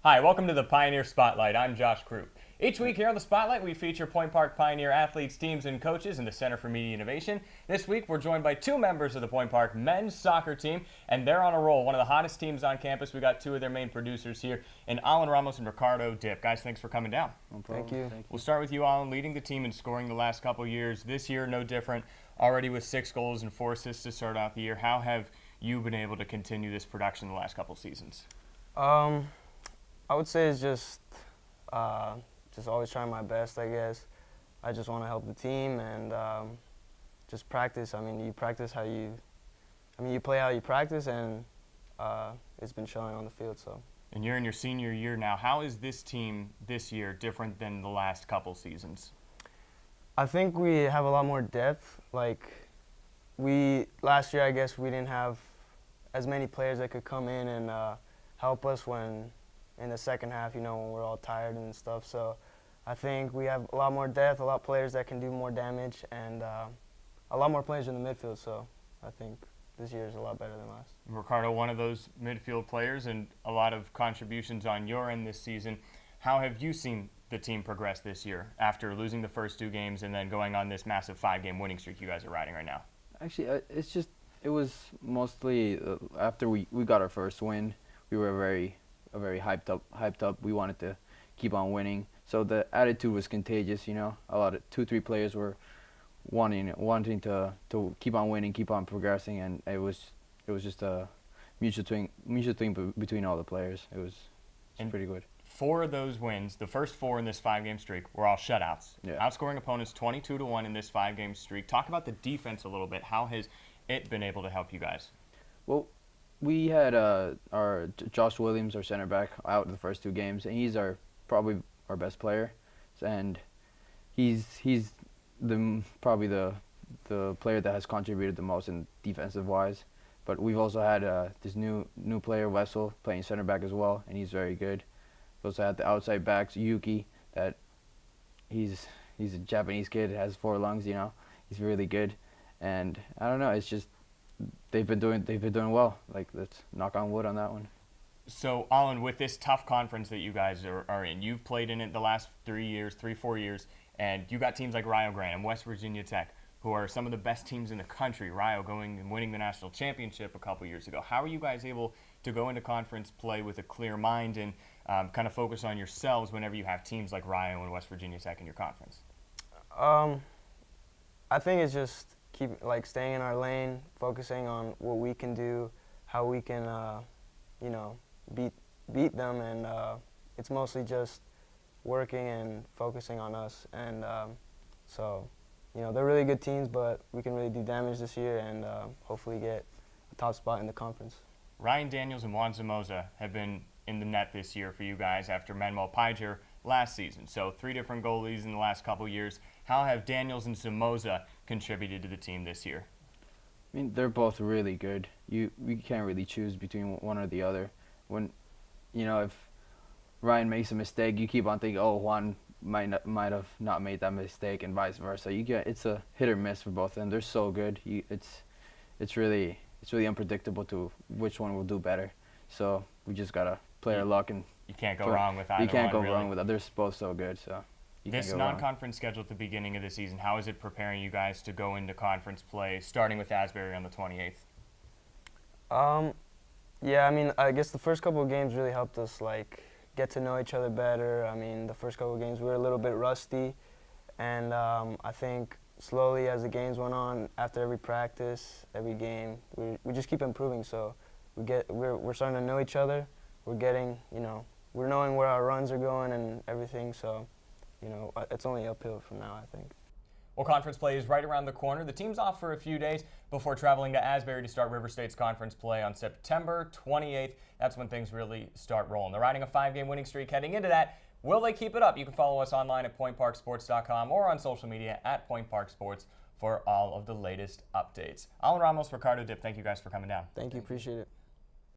Hi, welcome to the Pioneer Spotlight. I'm Josh CROUP. Each week here on the Spotlight, we feature Point Park Pioneer athletes, teams, and coaches in the Center for Media Innovation. This week, we're joined by two members of the Point Park men's soccer team, and they're on a roll. One of the hottest teams on campus. We got two of their main producers here, in Alan Ramos and RICARDO Dip. Guys, thanks for coming down. No problem. Thank you. We'll start with you, Alan, leading the team in scoring the last couple years. This year, no different. Already with 6 goals and 4 assists to start out the year. How have you been able to continue this production the last couple seasons? I would say it's just always trying my best, I guess. I just want to help the team and just practice. I mean, you practice how you play how you practice, and it's been showing on the field. So. And you're in your senior year now. How is this team this year different than the last couple seasons? I think we have a lot more depth. Like, last year, I guess we didn't have as many players that could come in and help us in the second half, when we're all tired and stuff. So I think we have a lot more depth, a lot of players that can do more damage, and a lot more players in the midfield. So I think this year is a lot better than last. RICARDO, one of those midfield players, and a lot of contributions on your end this season. How have you seen the team progress this year after losing the first 2 games and then going on this massive 5-game winning streak you guys are riding right now? Actually, it was mostly after we got our first win, we were very hyped up. We wanted to keep on winning. So the attitude was contagious, A lot of 2-3 players were wanting to keep on winning, keep on progressing, and it was just a mutual thing between all the players. It was pretty good. 4 of those wins, the first 4 in this 5-game streak, were all shutouts. Yeah. Outscoring opponents 22-1 in this 5-game streak. Talk about the defense a little bit. How has it been able to help you guys? Well, we had our Josh Williams, our center back, out in the first 2 games, and he's probably our best player, and he's probably the player that has contributed the most in defensive wise. But we've also had this new player, Wessel, playing center back as well, and he's very good. We also had the outside backs, Yuki, that he's a Japanese kid, has 4 lungs, He's really good, and I don't know, it's just they've been doing well. Like, let's knock on wood on that one. So, Alan, with this tough conference that you guys are in, you've played in it the last 4 years, and you got teams like Rio Grande and West Virginia Tech, who are some of the best teams in the country. Rio going and winning the national championship a couple years ago. How are you guys able to go into conference play with a clear mind and kind of focus on yourselves whenever you have teams like Rio and West Virginia Tech in your conference? I think it's just staying in our lane, focusing on what we can do, how we can, beat them, and it's mostly just working and focusing on us. And so, they're really good teams, but we can really do damage this year and hopefully get a top spot in the conference. Ryan Daniels and Juan Zamoza have been in the net this year for you guys after Manuel Pijer last season. So 3 different goalies in the last couple years. How have Daniels and Zamoza contributed to the team this year? I mean, they're both really good. We can't really choose between one or the other. When, if Ryan makes a mistake, you keep on thinking, oh, Juan might have not made that mistake, and vice versa. It's a hit or miss for both of them. They're so good. It's really unpredictable to which one will do better. So we just gotta play our luck, and you can't go wrong with either. You can't one, go really. wrong with them. They're both so good. So this non-conference schedule at the beginning of the season, how is it preparing you guys to go into conference play, starting with Asbury on the 28th? Yeah, I mean, I guess the first couple of games really helped us get to know each other better. I mean, the first couple of games we were a little bit rusty, and I think slowly as the games went on, after every practice, every game, we just keep improving. So we're starting to know each other. We're getting, we're knowing where our runs are going and everything. So, it's only uphill from now, I think. Well, conference play is right around the corner. The team's off for a few days before traveling to Asbury to start River State's conference play on September 28th. That's when things really start rolling. They're riding a 5-game winning streak heading into that. Will they keep it up? You can follow us online at pointparksports.com or on social media at pointparksports for all of the latest updates. Alan Ramos, RICARDO Dip, thank you guys for coming down. Thank you. Appreciate it.